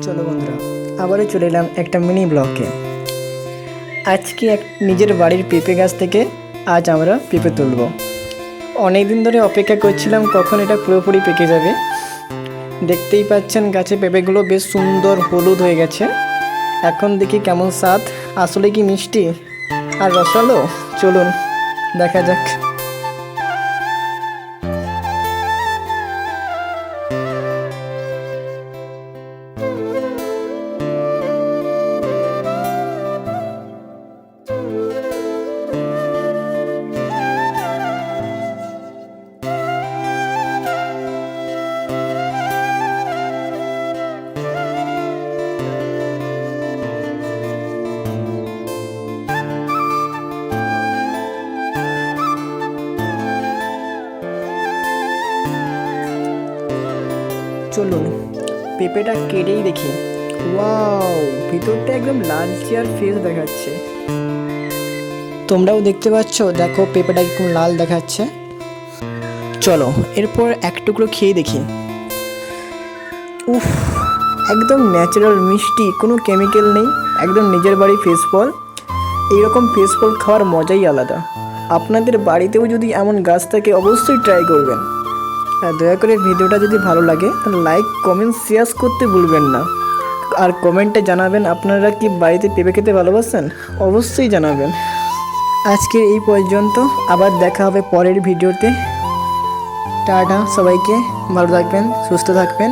চলো বন্ধুরা, আবারও চলে এলাম একটা মিনি ব্লগে। আজকে নিজের বাড়ির পেঁপে গাছ থেকে আজ আমরা পেঁপে তুলব। অনেক দিন ধরে অপেক্ষা করছিলাম কখন এটা পুরোপুরি পেকে যাবে। দেখতেই পাচ্ছেন গাছে পেঁপেগুলো বেশ সুন্দর হলুদ হয়ে গেছে। এখন দেখি কেমন স্বাদ, আসলে কি মিষ্টি আর রসালো। চলুন দেখা যাক। চলুন পেঁপেটা কেটেই দেখি। ওয়াও, ভিতরটা একদম লালচে আর ফ্রেশ দেখাচ্ছে। তোমরাও দেখতে পাচ্ছ, দেখো পেঁপেটা একদম লাল দেখাচ্ছে। চলো এরপর এক টুকরো খেয়ে দেখি। উফ, একদম ন্যাচারাল মিষ্টি, কোনো কেমিক্যাল নেই, একদম নিজের বাড়ি ফ্রেশ ফল। এইরকম ফ্রেশ ফল খাওয়ার মজাই আলাদা। আপনাদের বাড়িতেও যদি এমন গাছ থাকে অবশ্যই ট্রাই করবেন। আর দয়া করে ভিডিওটা যদি ভালো লাগে তাহলে লাইক কমেন্ট শেয়ার করতে ভুলবেন না। আর কমেন্টে জানাবেন আপনারা কি বাড়িতে পেঁপে খেতে ভালোবাসেন, অবশ্যই জানাবেন। আজকে এই পর্যন্ত, আবার দেখা হবে পরের ভিডিওতে। টাটা সবাইকে, ভালো থাকবেন, সুস্থ থাকবেন।